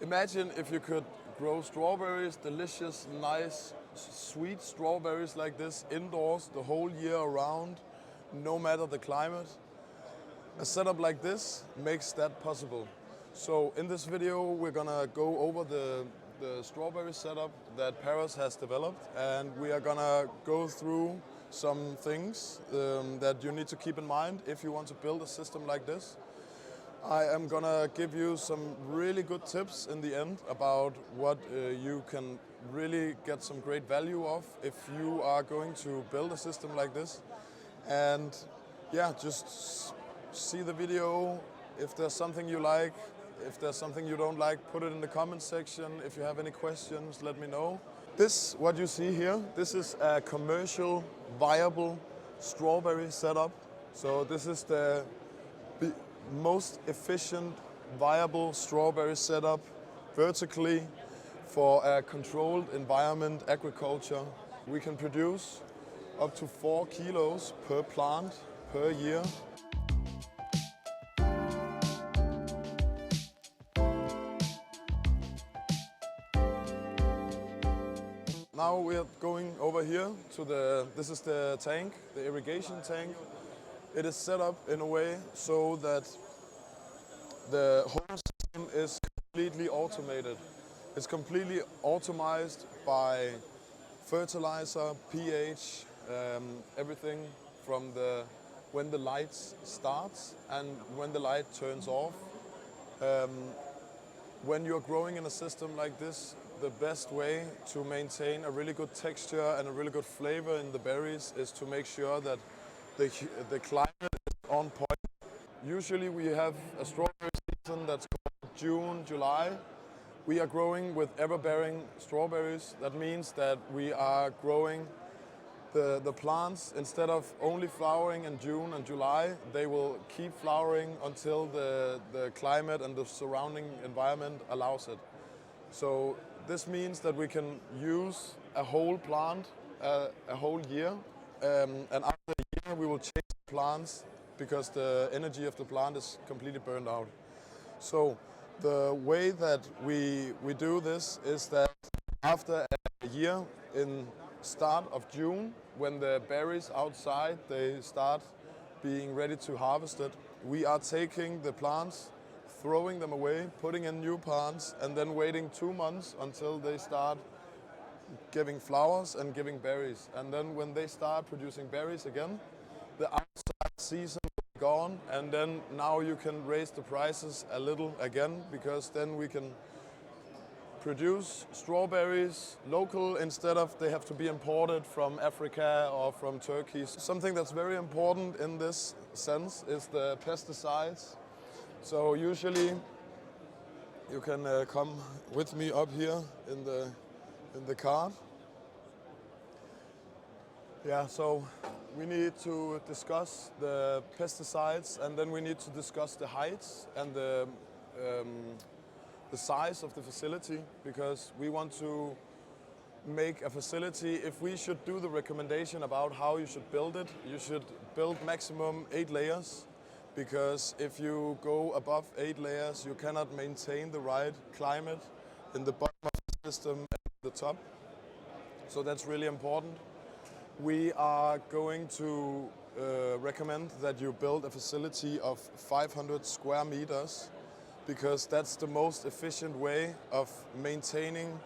Imagine if you could grow strawberries, delicious, nice, sweet strawberries like this indoors the whole year around, no matter the climate. A setup like this makes that possible. So in this video we're gonna go over the strawberry setup that Paris has developed, and we are gonna go through some things that you need to keep in mind if you want to build a system like this. I am gonna give you some really good tips in the end about what you can really get some great value of if you are going to build a system like this. And yeah, just see the video. If there's something you like, if there's something you don't like, put it in the comment section. If you have any questions, let me know. This, what you see here, this is a commercial viable strawberry setup. So this is the most efficient, viable strawberry setup vertically for a controlled environment agriculture. We can produce up to 4 kilos per plant per year. Now we are going over here to this is the tank, the irrigation tank. It is set up in a way so that the whole system is completely automated. It's completely automized by fertilizer, pH, everything from when the light starts and when the light turns off. When you're growing in a system like this, the best way to maintain a really good texture and a really good flavor in the berries is to make sure that the climate is on point. Usually we have a strawberry season that's called June, July. We are growing with ever-bearing strawberries. That means that we are growing the plants, instead of only flowering in June and July, they will keep flowering until the climate and the surrounding environment allows it. So this means that we can use a whole plant a whole year, and after a year we will change the plants because the energy of the plant is completely burned out. So the way that we do this is that after a year, in start of June, when the berries outside they start being ready to harvest it, we are taking the plants, throwing them away, putting in new plants, and then waiting 2 months until they start giving flowers and giving berries. And then when they start producing berries again, the outside season will be gone, and then now you can raise the prices a little again, because then we can produce strawberries local instead of they have to be imported from Africa or from Turkey. Something that's very important in this sense is the pesticides. So usually you can come with me up here in the cart. Yeah, so we need to discuss the pesticides, and then we need to discuss the heights and the size of the facility, because we want to make a facility. If we should do the recommendation about how you should build it, you should build maximum 8 layers, because if you go above 8 layers, you cannot maintain the right climate in the bottom of the system and the top. So that's really important. We are going to recommend that you build a facility of 500 square meters, because that's the most efficient way of maintaining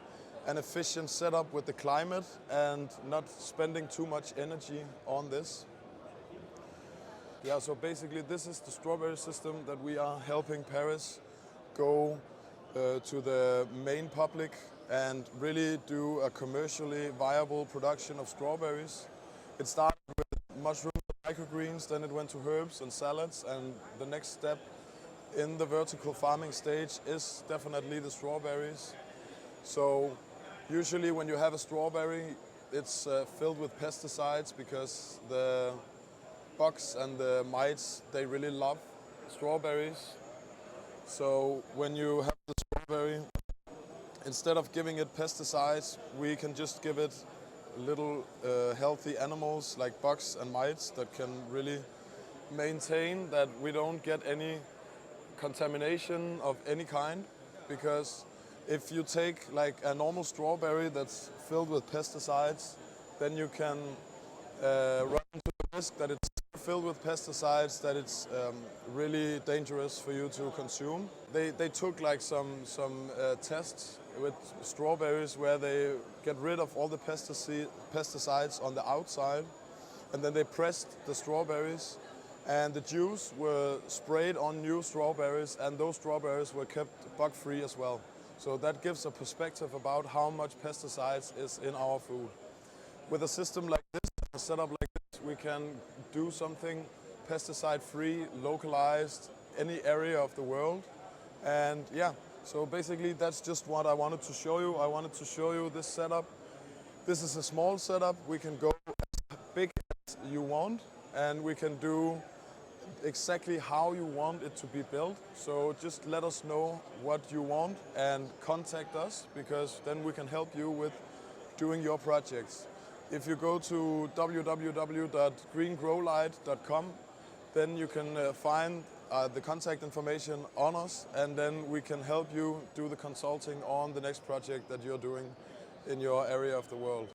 an efficient setup with the climate and not spending too much energy on this. Yeah, so basically this is the strawberry system that we are helping Paris go to the main public and really do a commercially viable production of strawberries. It started with mushrooms and microgreens, then it went to herbs and salads, and the next step in the vertical farming stage is definitely the strawberries. So usually when you have a strawberry, it's filled with pesticides, because the bugs and the mites, they really love strawberries. So when you have the strawberry, instead of giving it pesticides, we can just give it little healthy animals like bugs and mites that can really maintain that we don't get any contamination of any kind, because If you take like a normal strawberry that's filled with pesticides, then you can run into the risk that it's filled with pesticides, that it's really dangerous for you to consume. They took like some tests with strawberries where they get rid of all the pesticides on the outside, and then they pressed the strawberries, and the juice were sprayed on new strawberries, and those strawberries were kept bug-free as well. So that gives a perspective about how much pesticides is in our food. With a system like this, a setup like this, we can do something pesticide-free, localized, any area of the world. And yeah, so basically that's just what I wanted to show you. I wanted to show you this setup. This is a small setup. We can go as big as you want, and we can do exactly how you want it to be built. So just let us know what you want and contact us, because then we can help you with doing your projects. If you go to www.greengrowlight.com, then you can find the contact information on us, and then we can help you do the consulting on the next project that you're doing in your area of the world.